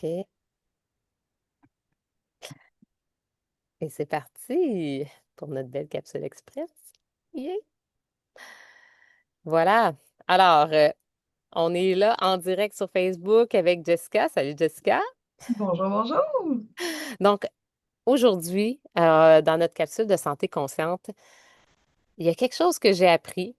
OK. Et c'est parti pour notre belle capsule express. Yeah. Voilà. Alors, on est là en direct sur Facebook avec Jessica. Salut Jessica. Bonjour, bonjour. Donc, aujourd'hui, dans notre capsule de santé consciente, il y a quelque chose que j'ai appris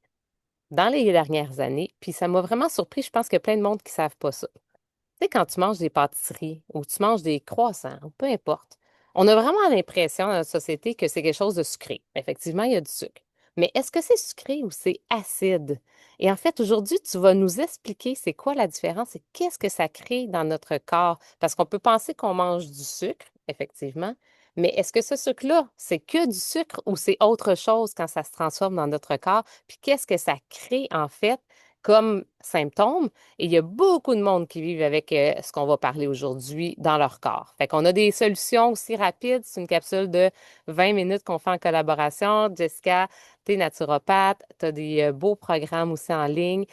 dans les dernières années, puis ça m'a vraiment surpris. Je pense qu'il y a plein de monde qui ne savent pas ça. Tu sais, quand tu manges des pâtisseries ou tu manges des croissants, ou peu importe, on a vraiment l'impression dans notre société que c'est quelque chose de sucré. Effectivement, il y a du sucre. Mais est-ce que c'est sucré ou c'est acide? Et en fait, aujourd'hui, tu vas nous expliquer c'est quoi la différence et qu'est-ce que ça crée dans notre corps. Parce qu'on peut penser qu'on mange du sucre, effectivement, mais est-ce que ce sucre-là, c'est que du sucre ou c'est autre chose quand ça se transforme dans notre corps? Puis qu'est-ce que ça crée en fait comme symptômes? Et il y a beaucoup de monde qui vivent avec ce qu'on va parler aujourd'hui dans leur corps. Fait qu'on a des solutions aussi rapides. C'est une capsule de 20 minutes qu'on fait en collaboration. Jessica, t'es naturopathe, t'as des beaux programmes aussi en ligne.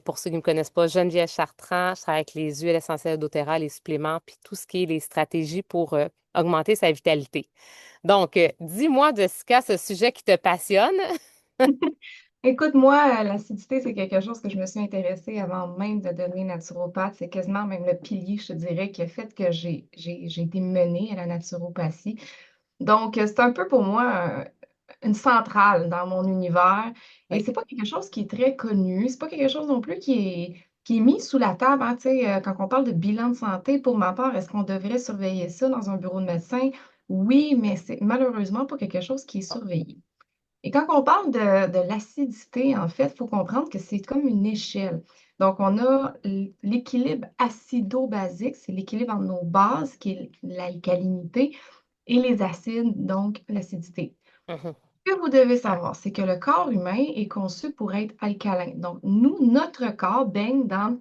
Pour ceux qui ne me connaissent pas, Geneviève Chartrand, je travaille avec les huiles essentielles doTERRA, les suppléments, puis tout ce qui est les stratégies pour augmenter sa vitalité. Donc, dis-moi, Jessica, ce sujet qui te passionne. Écoute, moi, l'acidité, c'est quelque chose que je me suis intéressée avant même de devenir naturopathe. C'est quasiment même le pilier, je te dirais, qui a fait que j'ai été menée à la naturopathie. Donc, c'est un peu pour moi une centrale dans mon univers. Et Oui. c'est pas quelque chose qui est très connu. C'est pas quelque chose non plus qui est mis sous la table, hein. Tu sais, quand on parle de bilan de santé, pour ma part, est-ce qu'on devrait surveiller ça dans un bureau de médecin? Oui, mais c'est malheureusement pas quelque chose qui est surveillé. Et quand on parle de l'acidité, en fait, il faut comprendre que c'est comme une échelle. Donc, on a l'équilibre acido-basique, c'est l'équilibre entre nos bases, qui est l'alcalinité, et les acides, donc l'acidité. Mhm. Ce que vous devez savoir, c'est que le corps humain est conçu pour être alcalin. Donc, nous, notre corps baigne dans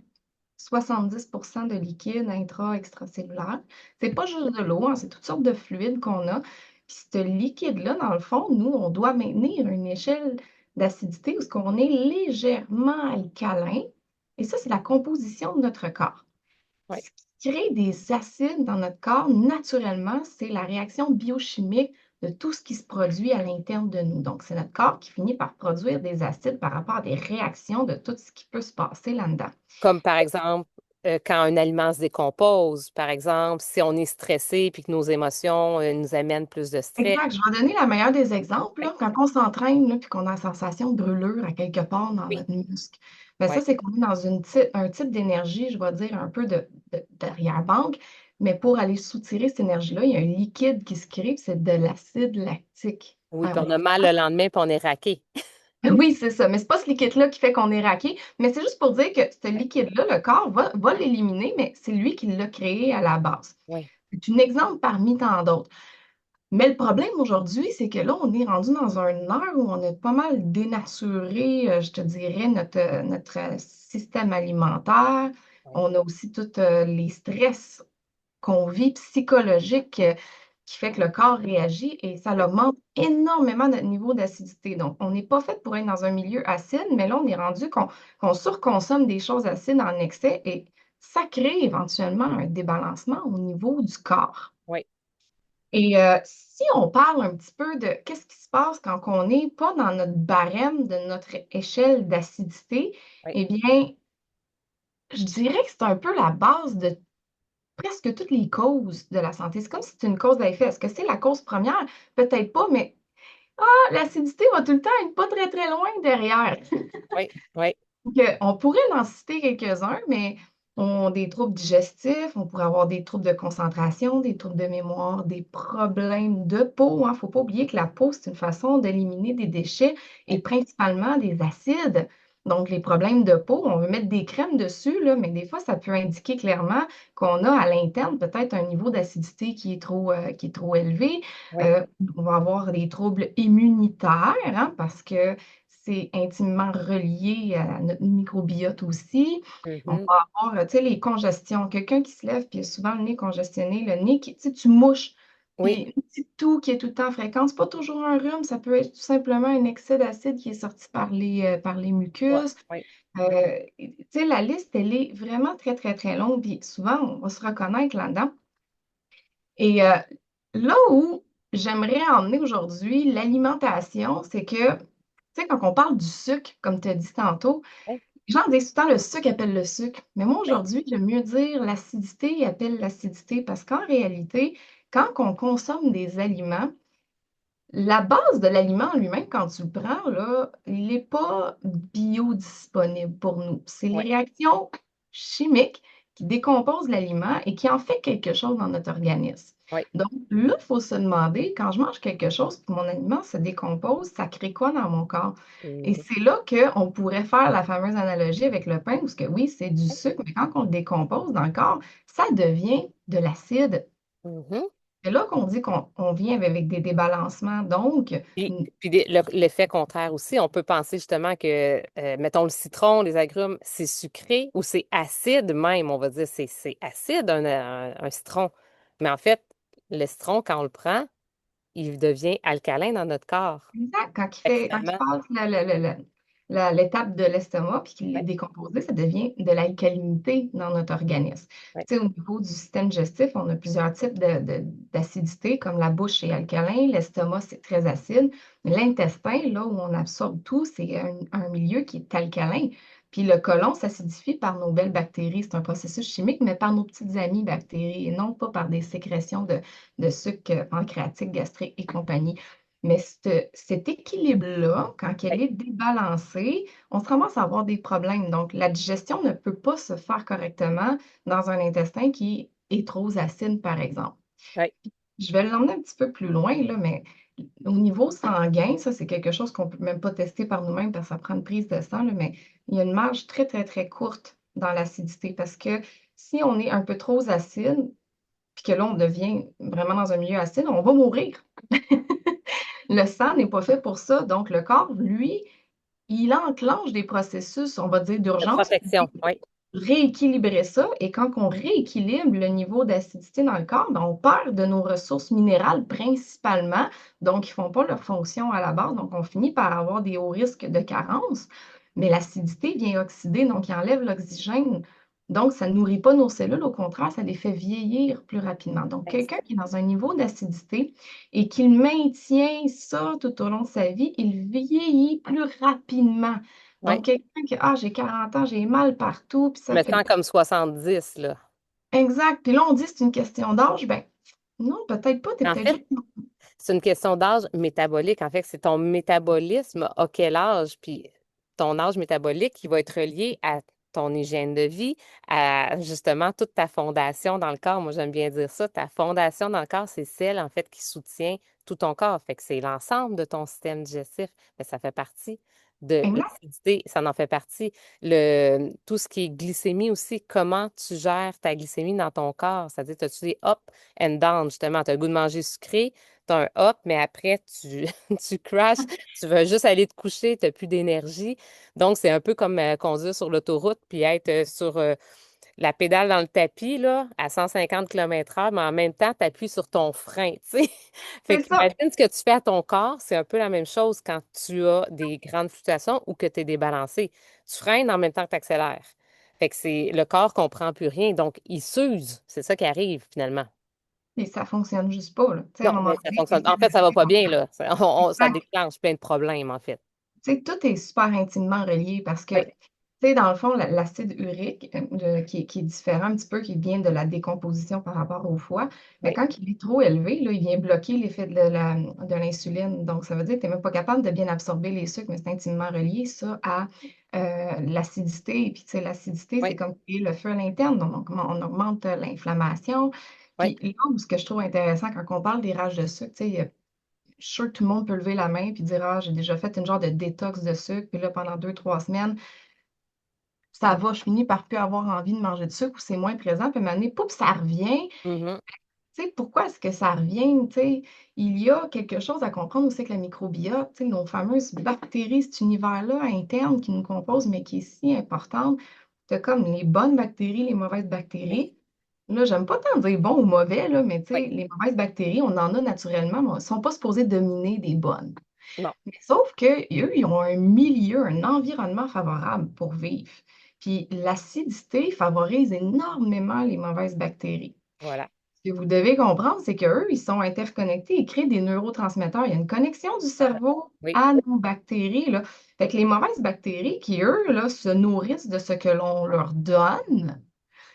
70% de liquide extracellulaire. C'est pas juste de l'eau, hein, c'est toutes sortes de fluides qu'on a. Puis ce liquide-là, dans le fond, nous, on doit maintenir une échelle d'acidité où ce qu'on est légèrement alcalin. Et ça, c'est la composition de notre corps. Oui. Ce qui crée des acides dans notre corps, naturellement, c'est la réaction biochimique de tout ce qui se produit à l'interne de nous. Donc, c'est notre corps qui finit par produire des acides par rapport à des réactions de tout ce qui peut se passer là-dedans. Comme par exemple, quand un aliment se décompose, par exemple, si on est stressé puis que nos émotions nous amènent plus de stress. Exact. Je vais donner la meilleure des exemples, Oui, là. Quand on s'entraîne, là, puis qu'on a la sensation de brûlure à quelque part dans oui, notre muscle, ben oui, ça, c'est qu'on est dans un type d'énergie, je vais dire, un peu d'arrière-banque. Mais pour aller soutirer cette énergie-là, il y a un liquide qui se crée, puis c'est de l'acide lactique. oui, Ah, puis on a mal le lendemain, puis on est raqué. oui, c'est ça. Mais c'est pas ce liquide-là qui fait qu'on est raqué. Mais c'est juste pour dire que ce Oui, liquide-là, le corps va l'éliminer, mais c'est lui qui l'a créé à la base. oui, C'est un exemple parmi tant d'autres. Mais le problème aujourd'hui, c'est que là, on est rendu dans une heure où on a pas mal dénaturé, je te dirais, notre système alimentaire. oui, On a aussi tous les stress qu'on vit psychologiques qui fait que le corps réagit et ça oui, augmente énormément notre niveau d'acidité. Donc, on n'est pas fait pour être dans un milieu acide, mais là, on est rendu qu'on surconsomme des choses acides en excès et ça crée éventuellement un débalancement au niveau du corps. oui, Et si on parle un petit peu de qu'est-ce qui se passe quand on n'est pas dans notre barème de notre échelle d'acidité, oui. eh bien, je dirais que c'est un peu la base de presque toutes les causes de la santé. C'est comme si c'était une cause à effet. Est-ce que c'est la cause première? Peut-être pas, mais l'acidité va tout le temps être pas très, très loin derrière. Oui, oui. Donc, on pourrait en citer quelques-uns, mais on des troubles digestifs, on pourrait avoir des troubles de concentration, des troubles de mémoire, des problèmes de peau. Il ne faut pas oublier que la peau, c'est une façon d'éliminer des déchets et Oui. principalement des acides. Donc, les problèmes de peau, on veut mettre des crèmes dessus, là, mais des fois, ça peut indiquer clairement qu'on a à l'interne peut-être un niveau d'acidité qui est trop élevé. Oui. Euh, on va avoir des troubles immunitaires, hein, parce que c'est intimement relié à notre microbiote aussi. On Mhm. va avoir, tu sais, les congestions. Quelqu'un qui se lève puis a souvent le nez congestionné, le nez qui, tu sais, tu mouches. Oui, Puis, un petit toux qui est tout le temps fréquent, c'est pas toujours un rhume, ça peut être tout simplement un excès d'acide qui est sorti par les ouais, mucus. oui, Tu sais, la liste, elle est vraiment très, très, très longue, puis souvent, on va se reconnaître là-dedans. Et là où j'aimerais emmener aujourd'hui l'alimentation, c'est que, tu sais, quand on parle du sucre, comme tu as dit tantôt, oui, les gens disent tout le temps le sucre appelle le sucre. Mais moi, oui, aujourd'hui, j'aime mieux dire l'acidité appelle l'acidité parce qu'en réalité, quand on consomme des aliments, la base de l'aliment en lui-même, quand tu le prends, là, il n'est pas biodisponible pour nous. C'est les oui, réactions chimiques qui décomposent l'aliment et qui en fait quelque chose dans notre organisme. oui. Donc là, il faut se demander, quand je mange quelque chose, que mon aliment se décompose, ça crée quoi dans mon corps? Et Mhm. c'est là qu'on pourrait faire la fameuse analogie avec le pain, parce que oui, c'est du sucre, mais quand on le décompose dans le corps, ça devient de l'acide. Mhm. C'est là qu'on dit qu'on vient avec des débalancements. Donc, Puis l'effet contraire aussi, on peut penser justement que, mettons, le citron, les agrumes, c'est sucré ou c'est acide même, on va dire, c'est acide un citron. Mais en fait, le citron, quand on le prend, il devient alcalin dans notre corps. exact, Fait que quand il finalement, passe l'étape de l'estomac puis qu'il est ouais, décomposé, ça devient de l'alcalinité dans notre organisme. ouais, Tu sais, au niveau du système digestif, on a plusieurs types d'acidité, comme la bouche, c'est alcalin, l'estomac, c'est très acide. Mais l'intestin, là où on absorbe tout, c'est un milieu qui est alcalin. Puis le côlon s'acidifie par nos belles bactéries. C'est un processus chimique, mais par nos petites amies bactéries et non pas par des sécrétions de sucre pancréatique, gastrique et compagnie. Mais cet équilibre-là, quand elle ouais, est débalancée, on se ramasse à avoir des problèmes. Donc, la digestion ne peut pas se faire correctement dans un intestin qui est trop acide, par exemple. ouais, Je vais l'emmener un petit peu plus loin, là, mais au niveau sanguin, ça, c'est quelque chose qu'on ne peut même pas tester par nous-mêmes parce que ça prend une prise de sang, là, mais il y a une marge très, très, très courte dans l'acidité parce que si on est un peu trop acide, puis que là, on devient vraiment dans un milieu acide, on va mourir. Le sang n'est pas fait pour ça. Donc, le corps, lui, il enclenche des processus, on va dire, de d'urgence pour protection, oui, rééquilibrer ça. Et quand on rééquilibre le niveau d'acidité dans le corps, ben, on perd de nos ressources minérales principalement. Donc, ils ne font pas leur fonction à la base. Donc, on finit par avoir des hauts risques de carence. Mais l'acidité vient oxyder, donc il enlève l'oxygène. Donc, ça ne nourrit pas nos cellules. Au contraire, ça les fait vieillir plus rapidement. Donc, quelqu'un exact. qui est dans un niveau d'acidité et qu'il maintient ça tout au long de sa vie, il vieillit plus rapidement. Oui. Donc, quelqu'un qui, ah, j'ai 40 ans, j'ai mal partout, puis Je ça me fait sens comme 70 là. exact. Puis là, on dit c'est une question d'âge. Ben, non, peut-être pas. Tu es En peut-être fait, juste. c'est une question d'âge métabolique. En fait, c'est ton métabolisme à quel âge, puis ton âge métabolique qui va être relié à ton hygiène de vie, à justement toute ta fondation dans le corps. Moi, j'aime bien dire ça. Ta fondation dans le corps, c'est celle, en fait, qui soutient tout ton corps. Fait que c'est l'ensemble de ton système digestif. Mais ça fait partie de Exact. l'acidité, ça en fait partie. Tout ce qui est glycémie aussi, comment tu gères ta glycémie dans ton corps. C'est-à-dire, as-tu des up and down, justement. Tu as le goût de manger sucré, t'as un hop, mais après, tu crashes, tu veux juste aller te coucher, tu n'as plus d'énergie. Donc, c'est un peu comme conduire sur l'autoroute puis être sur la pédale dans le tapis, là, à 150 km/h, mais en même temps, tu appuies sur ton frein, tu sais. Fait C'est ça. qu'imagine ce que tu fais à ton corps, c'est un peu la même chose quand tu as des grandes fluctuations ou que tu es débalancé. Tu freines en même temps que tu accélères. Fait que c'est le corps comprend plus rien, donc il s'use. C'est ça qui arrive finalement. Et ça fonctionne juste pas, là. Tu sais, à un Non, moment mais ça donné, tu fonctionne. essaies En de fait, ça va rester pas bien, conscient. là. Ça Exact. déclenche plein de problèmes, en fait. Tu sais, tout est super intimement relié parce que, Oui, tu sais, dans le fond, l'acide urique, qui est différent un petit peu, qui vient de la décomposition par rapport au foie, mais oui, quand il est trop élevé, là, il vient bloquer l'effet de l'insuline. Donc, ça veut dire que tu n'es même pas capable de bien absorber les sucres, mais c'est intimement relié, ça, à l'acidité. Et puis, tu sais, l'acidité, c'est oui, comme créer le feu à l'interne. Donc, on augmente l'inflammation. oui, Puis là où ce que je trouve intéressant quand on parle des rages de sucre, tu sais, je suis sûre que tout le monde peut lever la main puis dire, ah, j'ai déjà fait une genre de détox de sucre, puis là, pendant 2, 3 semaines, ça va, je finis par plus avoir envie de manger de sucre ou c'est moins présent, puis à un moment donné, pouf, ça revient. mhm, Tu sais, pourquoi est-ce que ça revient? Tu sais, il y a quelque chose à comprendre aussi avec la microbiote, tu sais, nos fameuses bactéries, cet univers-là interne qui nous compose, mais qui est si importante. Tu as comme les bonnes bactéries, les mauvaises oui, bactéries. là, j'aime pas tant dire bon ou mauvais, là, mais tu Oui, sais, les mauvaises bactéries, on en a naturellement, mais elles sont pas supposées dominer des bonnes. non, Mais sauf qu'eux, ils ont un milieu, un environnement favorable pour vivre. Puis l'acidité favorise énormément les mauvaises bactéries. voilà. Ce que vous devez comprendre, c'est qu'eux, ils sont interconnectés, ils créent des neurotransmetteurs. Il y a une connexion du cerveau Oui. à nos bactéries, là. Fait que les mauvaises bactéries qui, eux, là, se nourrissent de ce que l'on leur donne,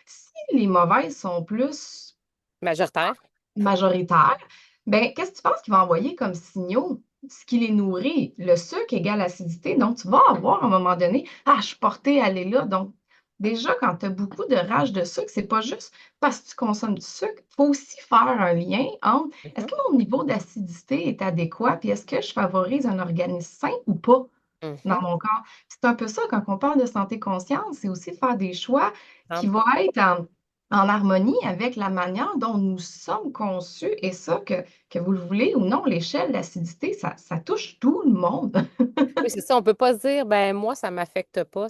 si les mauvaises sont plus Majoritaire. majoritaires, ben, qu'est-ce que tu penses qu'ils vont envoyer comme signaux? Ce qui les nourrit, le sucre égale acidité. Donc, tu vas avoir à un moment donné, ah, je suis portée à aller là. Donc, déjà, quand tu as beaucoup de rage de sucre, c'est pas juste parce que tu consommes du sucre. Il faut aussi faire un lien entre est-ce Mhm, que mon niveau d'acidité est adéquat, puis est-ce que je favorise un organisme sain ou pas dans mhm. mon corps? C'est un peu ça, quand on parle de santé consciente, c'est aussi faire des choix qui 100%. vont être en harmonie avec la manière dont nous sommes conçus et ça, que vous le voulez ou non, l'échelle d'acidité, ça touche tout le monde. Oui, c'est ça. On peut pas se dire, ben moi, ça m'affecte pas.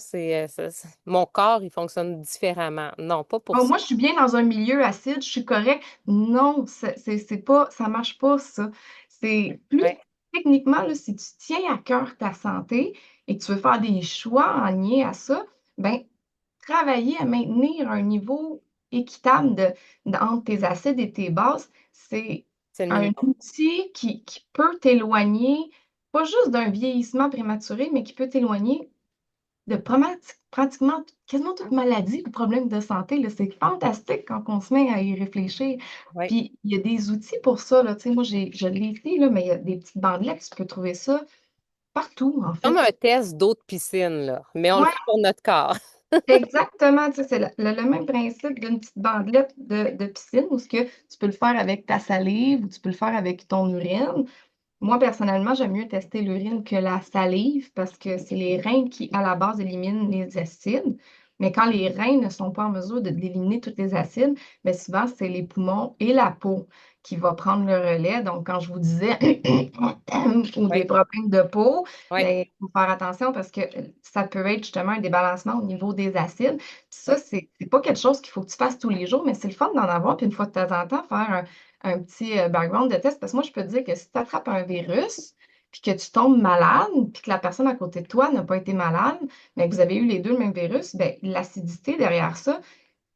Mon corps, il fonctionne différemment. Non, pas pour Oh, ça. moi, je suis bien dans un milieu acide, je suis correct. Non, c'est pas, ça marche pas, ça. C'est plus Ouais. techniquement, là, si tu tiens à cœur ta santé et que tu veux faire des choix en lien à ça, ben, travailler à maintenir un niveau équitable entre tes acides et tes bases, c'est C'est le un minimum. outil qui peut t'éloigner, pas juste d'un vieillissement prématuré, mais qui peut t'éloigner de pratiquement quasiment toute maladie ou problème de santé, là. C'est fantastique quand on se met à y réfléchir. Oui. Puis il y a des outils pour ça, là. Tu sais, moi, je l'ai ici, là, mais il y a des petites bandelettes, tu peux trouver ça partout, en Comme fait. un test d'eau de piscine, là. Mais on le Ouais, fait pour notre corps. exactement. Tu sais, c'est le même principe d'une petite bandelette de piscine où ce que tu peux le faire avec ta salive ou tu peux le faire avec ton urine. Moi, personnellement, j'aime mieux tester l'urine que la salive parce que c'est les reins qui, à la base, éliminent les acides. Mais quand les reins ne sont pas en mesure d'éliminer tous les acides, bien souvent, c'est les poumons et la peau qui va prendre le relais. Donc, quand je vous disais ou Oui, des problèmes de peau, oui, bien, il faut faire attention parce que ça peut être justement un débalancement au niveau des acides. Puis ça, oui. c'est pas quelque chose qu'il faut que tu fasses tous les jours, mais c'est le fun d'en avoir. Puis une fois de temps en temps, faire un petit background de test. Parce que moi, je peux te dire que si tu attrapes un virus, puis que tu tombes malade, puis que la personne à côté de toi n'a pas été malade, mais que vous avez eu les deux le même virus, bien, l'acidité derrière ça,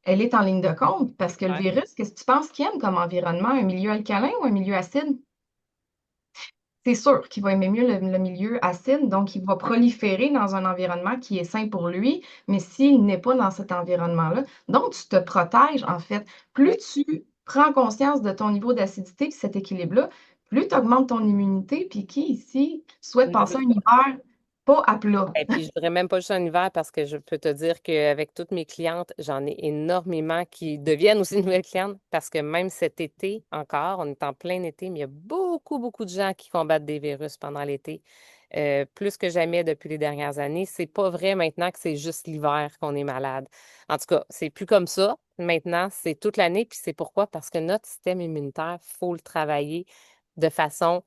elle est en ligne de compte. Parce que le Ouais. virus, qu'est-ce que tu penses qu'il aime comme environnement? Un milieu alcalin ou un milieu acide? C'est sûr qu'il va aimer mieux le milieu acide, donc il va proliférer dans un environnement qui est sain pour lui, mais s'il n'est pas dans cet environnement-là, donc tu te protèges en fait. Plus Oui. tu prends conscience de ton niveau d'acidité et cet équilibre-là, plus tu augmentes ton immunité, puis qui ici souhaite Ne passer veut un pas. hiver pas à plat? Et puis, je dirais même pas juste en hiver parce que je peux te dire qu'avec toutes mes clientes, j'en ai énormément qui deviennent aussi de nouvelles clientes parce que même cet été encore, on est en plein été, mais il y a beaucoup, beaucoup de gens qui combattent des virus pendant l'été, plus que jamais depuis les dernières années. C'est pas vrai maintenant que c'est juste l'hiver qu'on est malade. En tout cas, c'est plus comme ça. Maintenant, c'est toute l'année, puis c'est pourquoi? Parce que notre système immunitaire, faut le travailler de façon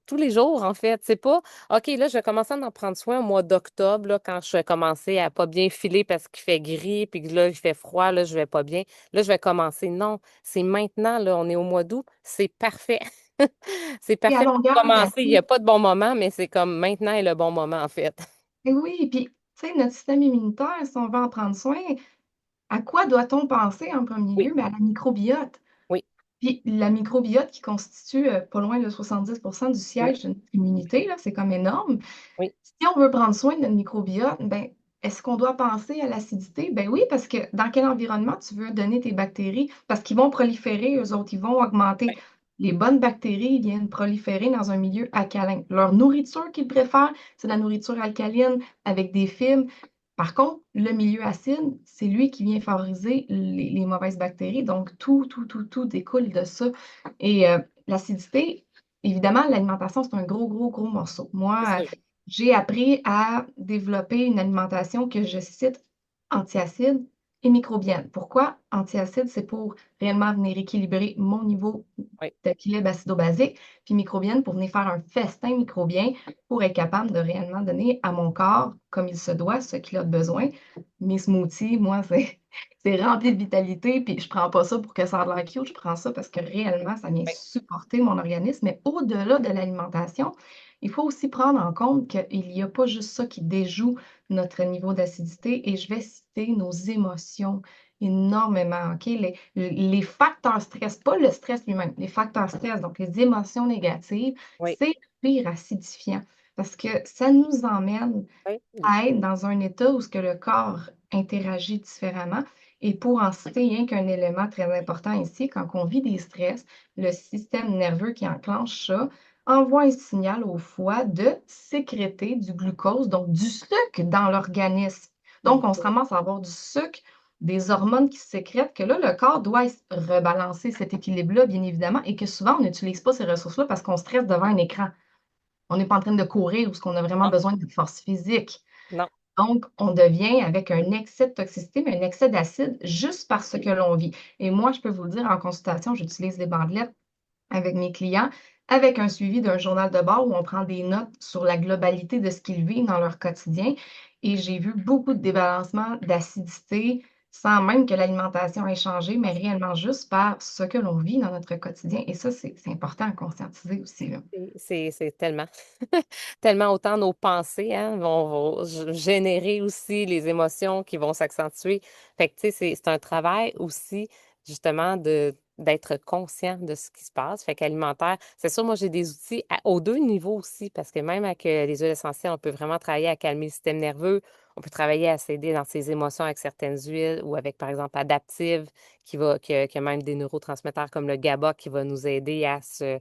tous les jours, en fait. C'est pas, OK, là, je vais commencer à en prendre soin au mois d'octobre, là, quand je vais commencer à pas bien filer parce qu'il fait gris, puis que là, il fait froid, là, je vais pas bien. Là, je vais commencer. Non, c'est maintenant, là, on est au mois d'août. C'est parfait. C'est Et à parfait pour longueur commencer. Il n'y a d'année. pas de bon moment, mais c'est comme maintenant est le bon moment, en fait. Et oui, puis tu sais, notre système immunitaire, si on veut en prendre soin, à quoi doit-on penser en premier Oui, lieu? Ben, à la microbiote. oui, Puis la microbiote qui constitue pas loin de 70% du oui, siège de notre immunité, là, c'est comme énorme. oui, Si on veut prendre soin de notre microbiote, ben, est-ce qu'on doit penser à l'acidité? Ben oui, parce que dans quel environnement tu veux donner tes bactéries? Parce qu'ils vont proliférer, eux autres, ils vont augmenter. oui, Les bonnes bactéries viennent proliférer dans un milieu alcalin. Leur nourriture qu'ils préfèrent, c'est la nourriture alcaline avec des fibres. Par contre, le milieu acide, c'est lui qui vient favoriser les mauvaises bactéries. Donc, tout découle de ça. Et l'acidité, évidemment, l'alimentation, c'est un gros morceau. c'est Moi, sûr. j'ai appris à développer une alimentation que je cite antiacide et microbienne. Pourquoi? Antiacide, c'est pour réellement venir équilibrer mon niveau Oui, d'équilibre acido-basique, puis microbienne pour venir faire un festin microbien pour être capable de réellement donner à mon corps, comme il se doit, ce qu'il a de besoin. Mes smoothies, moi, c'est rempli de vitalité, puis je prends pas ça pour que ça ait l'air cute, je prends ça parce que réellement, ça vient oui, supporter mon organisme. Mais au-delà de l'alimentation, il faut aussi prendre en compte qu'il n'y a pas juste ça qui déjoue notre niveau d'acidité, et je vais citer nos émotions énormément, OK? Les facteurs stress, pas le stress lui-même, les facteurs stress, donc les émotions négatives, oui, c'est le pire acidifiant parce que ça nous emmène oui. à être dans un état où ce que le corps interagit différemment. Et pour en citer rien qu'un élément très important ici, quand on vit des stress, le système nerveux qui enclenche ça envoie un signal au foie de sécréter du glucose, donc du sucre dans l'organisme. Donc, on se Mhm. ramasse à avoir du sucre, des hormones qui se sécrètent, que là, le corps doit rebalancer cet équilibre-là, bien évidemment, et que souvent, on n'utilise pas ces ressources-là parce qu'on stresse devant un écran. On n'est pas en train de courir ou ce qu'on a vraiment Non, besoin de force physique. non. Donc, on devient avec un excès de toxicité, mais un excès d'acide juste parce que l'on vit. Et moi, je peux vous le dire, en consultation, j'utilise des bandelettes avec mes clients, avec un suivi d'un journal de bord où on prend des notes sur la globalité de ce qu'ils vivent dans leur quotidien. Et j'ai vu beaucoup de débalancement d'acidité sans même que l'alimentation ait changé, mais réellement juste par ce que l'on vit dans notre quotidien. Et ça, c'est important à conscientiser aussi, là. C'est tellement, tellement autant nos pensées hein, vont générer aussi les émotions qui vont s'accentuer. Fait que, tu sais, c'est un travail aussi, justement, d'être conscient de ce qui se passe. Fait qu'alimentaire, c'est sûr, moi, j'ai des outils aux deux niveaux aussi, parce que même avec les huiles essentielles, on peut vraiment travailler à calmer le système nerveux. On peut travailler à s'aider dans ses émotions avec certaines huiles ou avec, par exemple, Adaptive, qui a même des neurotransmetteurs comme le GABA qui va nous aider à se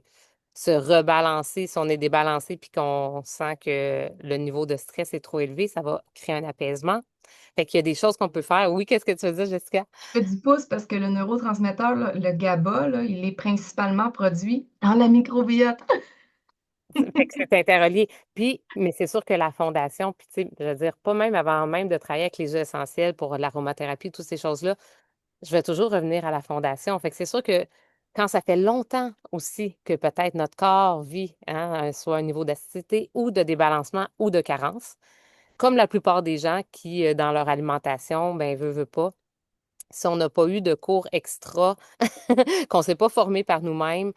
rebalancer. Si on est débalancé puis qu'on sent que le niveau de stress est trop élevé, ça va créer un apaisement. Fait qu'il y a des choses qu'on peut faire. Oui, qu'est-ce que tu veux dire, Jessica? Je fais du pouce parce que le neurotransmetteur, là, le GABA, là, il est principalement produit dans la microbiote. Fait que c'est interrelié. Puis, mais c'est sûr que la fondation, puis tu sais, je veux dire, pas même avant même de travailler avec les jeux essentiels pour l'aromathérapie, toutes ces choses-là, je vais toujours revenir à la fondation. Fait que c'est sûr que quand ça fait longtemps aussi que peut-être notre corps vit, hein, soit un niveau d'acidité ou de débalancement ou de carence, comme la plupart des gens qui, dans leur alimentation, ben, veut pas, si on n'a pas eu de cours extra, qu'on ne s'est pas formé par nous-mêmes,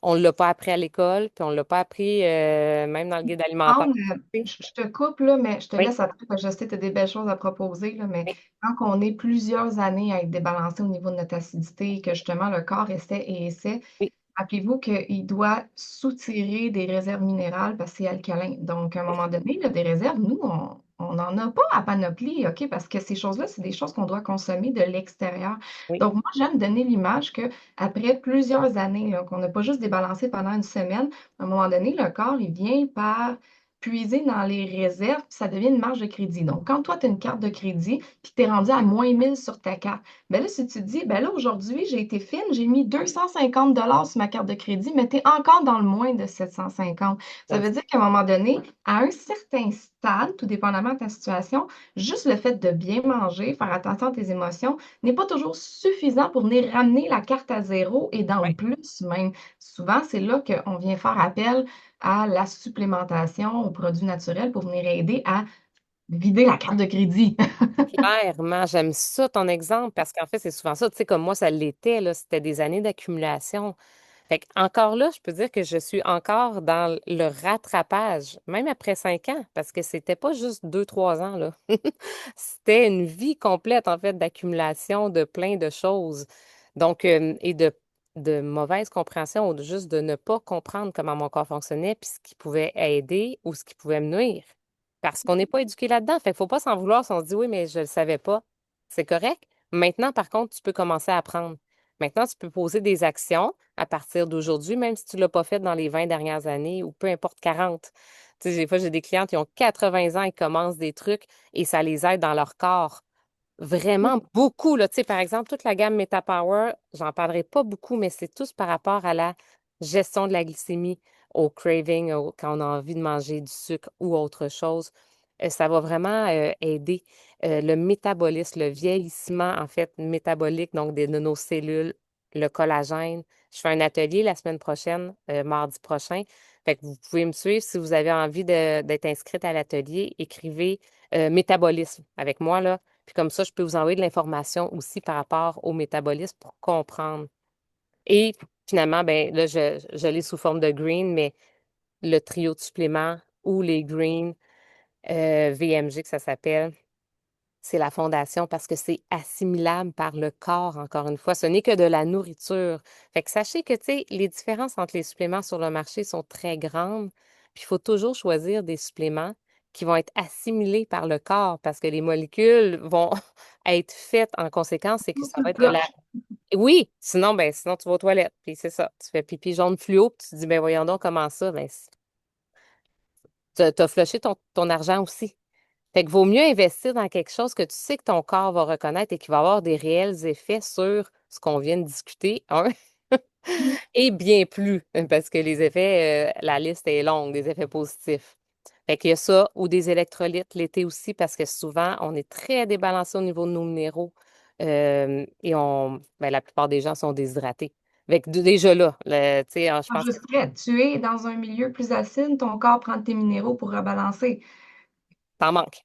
on ne l'a pas appris à l'école, puis on ne l'a pas appris même dans le guide alimentaire. Anne, Oui, je te coupe, là, mais je te oui, laisse après parce que je sais que tu as des belles choses à proposer, là, mais oui, quand on est plusieurs années à être débalancé au niveau de notre acidité, que justement le corps essaie et essaie, oui, rappelez-vous qu'il doit soutirer des réserves minérales parce que c'est alcalin. Donc, à un moment donné, là, des réserves, nous, on n'en a pas à panoplie, OK? Parce que ces choses-là, c'est des choses qu'on doit consommer de l'extérieur. oui, Donc, moi, j'aime donner l'image que après plusieurs années, là, qu'on n'a pas juste débalancé pendant une semaine, à un moment donné, le corps, il vient par puiser dans les réserves, puis ça devient une marge de crédit. Donc, quand toi, tu as une carte de crédit, puis tu es rendu à -1000 sur ta carte, ben là, si tu te dis, ben là, aujourd'hui, j'ai été fine, j'ai mis 250 sur ma carte de crédit, mais tu es encore dans le moins de 750. Ça veut dire qu'à un moment donné, à un certain stade, tout dépendamment de ta situation, juste le fait de bien manger, faire attention à tes émotions, n'est pas toujours suffisant pour venir ramener la carte à zéro et dans oui. le plus même. Souvent, c'est là qu'on vient faire appel à la supplémentation aux produits naturels pour venir aider à vider la carte de crédit. Clairement, j'aime ça ton exemple parce qu'en fait, c'est souvent ça. Tu sais, comme moi, ça l'était, là, c'était des années d'accumulation. Fait que encore là, je peux dire que je suis encore dans le rattrapage, même après 5 ans, parce que c'était pas juste 2, 3 ans, là. C'était une vie complète, en fait, d'accumulation de plein de choses. Donc, et de mauvaise compréhension ou juste de ne pas comprendre comment mon corps fonctionnait, puis ce qui pouvait aider ou ce qui pouvait me nuire. Parce qu'on n'est pas éduqué là-dedans. Fait qu'il faut pas s'en vouloir si on se dit oui, mais je le savais pas. C'est correct. Maintenant, par contre, tu peux commencer à apprendre. Maintenant, tu peux poser des actions à partir d'aujourd'hui, même si tu ne l'as pas fait dans les 20 dernières années ou peu importe 40. Tu sais, des fois, j'ai des clientes qui ont 80 ans et commencent des trucs et ça les aide dans leur corps. Vraiment beaucoup, là. Tu sais, par exemple, toute la gamme MetaPower, j'en parlerai pas beaucoup, mais c'est tous par rapport à la gestion de la glycémie, au craving, quand on a envie de manger du sucre ou autre chose. Ça va vraiment aider le métabolisme, le vieillissement, en fait, métabolique, donc de nos cellules, le collagène. Je fais un atelier la semaine prochaine, mardi prochain. Fait que vous pouvez me suivre si vous avez envie d'être inscrite à l'atelier. Écrivez métabolisme avec moi, là. Puis comme ça, je peux vous envoyer de l'information aussi par rapport au métabolisme pour comprendre. Et finalement, ben là, je l'ai sous forme de green, mais le trio de suppléments ou les greens, VMG que ça s'appelle, c'est la fondation parce que c'est assimilable par le corps, encore une fois. Ce n'est que de la nourriture. Fait que sachez que, tu sais, les différences entre les suppléments sur le marché sont très grandes. Puis il faut toujours choisir des suppléments qui vont être assimilés par le corps parce que les molécules vont être faites en conséquence. C'est que ça Sous va le être de la... cloche. Oui, sinon tu vas aux toilettes. Puis c'est ça. Tu fais pipi jaune fluo, puis tu te dis, ben voyons donc comment ça. Ben, tu as flushé ton argent aussi. Fait que vaut mieux investir dans quelque chose que tu sais que ton corps va reconnaître et qui va avoir des réels effets sur ce qu'on vient de discuter, un, et bien plus, parce que les effets, la liste est longue, des effets positifs. Fait qu'il y a ça, ou des électrolytes l'été aussi, parce que souvent, on est très débalancé au niveau de nos minéraux et ben, la plupart des gens sont déshydratés. Fait que déjà là, tu sais, je pense que Enregistré, tu es dans un milieu plus acide, ton corps prend tes minéraux pour rebalancer. t'en manques,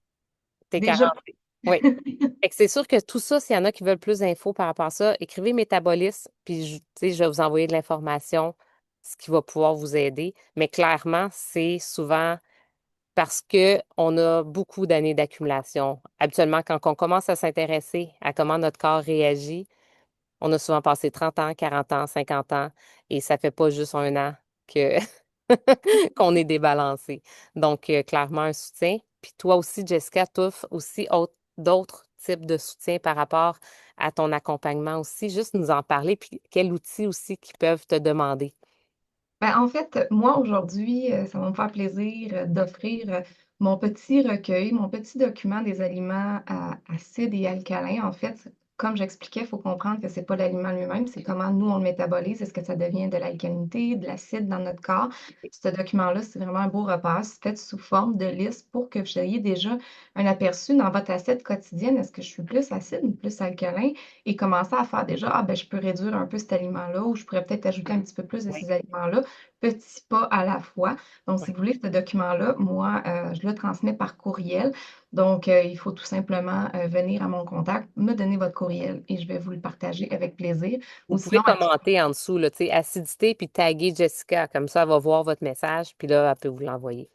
t'es Déjà. carencé. Oui. Fait que c'est sûr que tout ça, s'il y en a qui veulent plus d'infos par rapport à ça, écrivez métabolisme, puis tu sais, je vais vous envoyer de l'information, ce qui va pouvoir vous aider. Mais clairement, c'est souvent parce que on a beaucoup d'années d'accumulation. Habituellement, quand on commence à s'intéresser à comment notre corps réagit, on a souvent passé 30 ans, 40 ans, 50 ans, et ça fait pas juste un an que qu'on est débalancé. Donc, clairement, un soutien. Puis toi aussi, Jessica, tu offres aussi d'autres types de soutien par rapport à ton accompagnement aussi. Juste nous en parler, puis quels outils aussi qu'ils peuvent te demander. Ben, en fait, moi, aujourd'hui, ça va me faire plaisir d'offrir mon petit recueil, mon petit document des aliments acides et alcalins. En fait, comme j'expliquais, il faut comprendre que c'est pas l'aliment lui-même, c'est comment nous, on le métabolise. Est-ce que ça devient de l'alcalinité, de l'acide dans notre corps? Ce document-là, c'est vraiment un beau repère. C'est fait sous forme de liste pour que vous ayez déjà un aperçu dans votre assiette quotidienne. Est-ce que je suis plus acide ou plus alcalin? Et commencer à faire déjà, ah ben, je peux réduire un peu cet aliment-là ou je pourrais peut-être ajouter un petit peu plus de Oui. ces aliments-là petits pas à la fois. Donc, si Oui. vous voulez, ce document-là, moi, je le transmets par courriel. Donc, il faut tout simplement venir à mon contact, me donner votre courriel et je vais vous le partager avec plaisir. Vous Ou pouvez sinon, commenter en dessous, là, tu sais, acidité, puis taguer Jessica. Comme ça, elle va voir votre message, puis là, elle peut vous l'envoyer.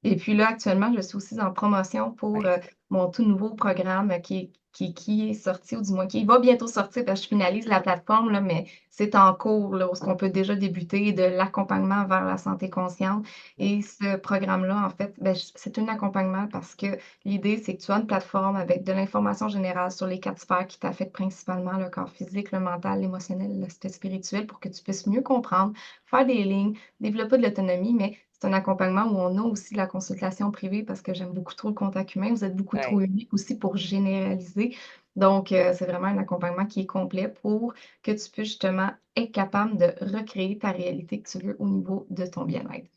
et puis là, actuellement, je suis aussi en promotion pour Ouais. mon tout nouveau programme qui est sorti, ou du moins qui va bientôt sortir parce que je finalise la plateforme, là, mais c'est en cours, là, où on peut déjà débuter de l'accompagnement vers la santé consciente. Et ce programme-là, en fait, ben, c'est un accompagnement parce que l'idée, c'est que tu as une plateforme avec de l'information générale sur les 4 sphères qui t'affectent principalement le corps physique, le mental, l'émotionnel, l'aspect spirituel pour que tu puisses mieux comprendre, faire des lignes, développer de l'autonomie, mais c'est un accompagnement où on a aussi la consultation privée parce que j'aime beaucoup trop le contact humain. Vous êtes beaucoup trop Ouais. unique aussi pour généraliser. Donc, c'est vraiment un accompagnement qui est complet pour que tu puisses justement être capable de recréer ta réalité que tu veux au niveau de ton bien-être.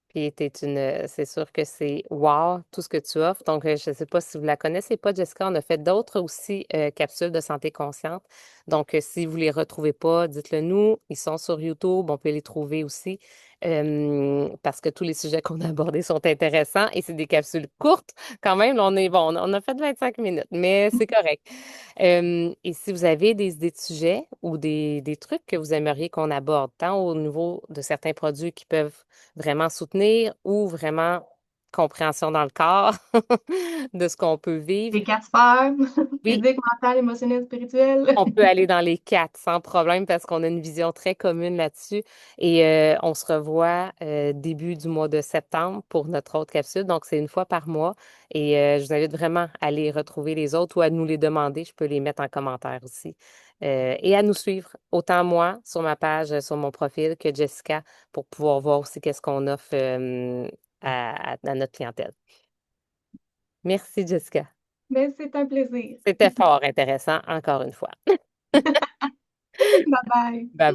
Puis c'est sûr que c'est wow, tout ce que tu offres. Donc, je ne sais pas si vous la connaissez pas, Jessica, on a fait d'autres aussi capsules de santé consciente. Donc, si vous les retrouvez pas, dites-le nous. Ils sont sur YouTube, on peut les trouver aussi. Parce que tous les sujets qu'on a abordés sont intéressants et c'est des capsules courtes. Quand même, là, on est bon, on a fait 25 minutes, mais c'est correct. Et si vous avez des idées de sujets ou des trucs que vous aimeriez qu'on aborde, tant au niveau de certains produits qui peuvent vraiment soutenir ou vraiment compréhension dans le corps de ce qu'on peut vivre. Les 4 sphères, Oui, physique, mental, émotionnel, spirituel. on peut aller dans les quatre sans problème parce qu'on a une vision très commune là-dessus. Et on se revoit début du mois de septembre pour notre autre capsule. Donc, c'est une fois par mois. Et je vous invite vraiment à aller retrouver les autres ou à nous les demander. Je peux les mettre en commentaire aussi. Et à nous suivre, autant moi sur ma page, sur mon profil, que Jessica, pour pouvoir voir aussi qu'est-ce qu'on offre à notre clientèle. Merci, Jessica. Mais c'est un plaisir. C'était fort intéressant, encore une fois. Bye bye. Bye bye.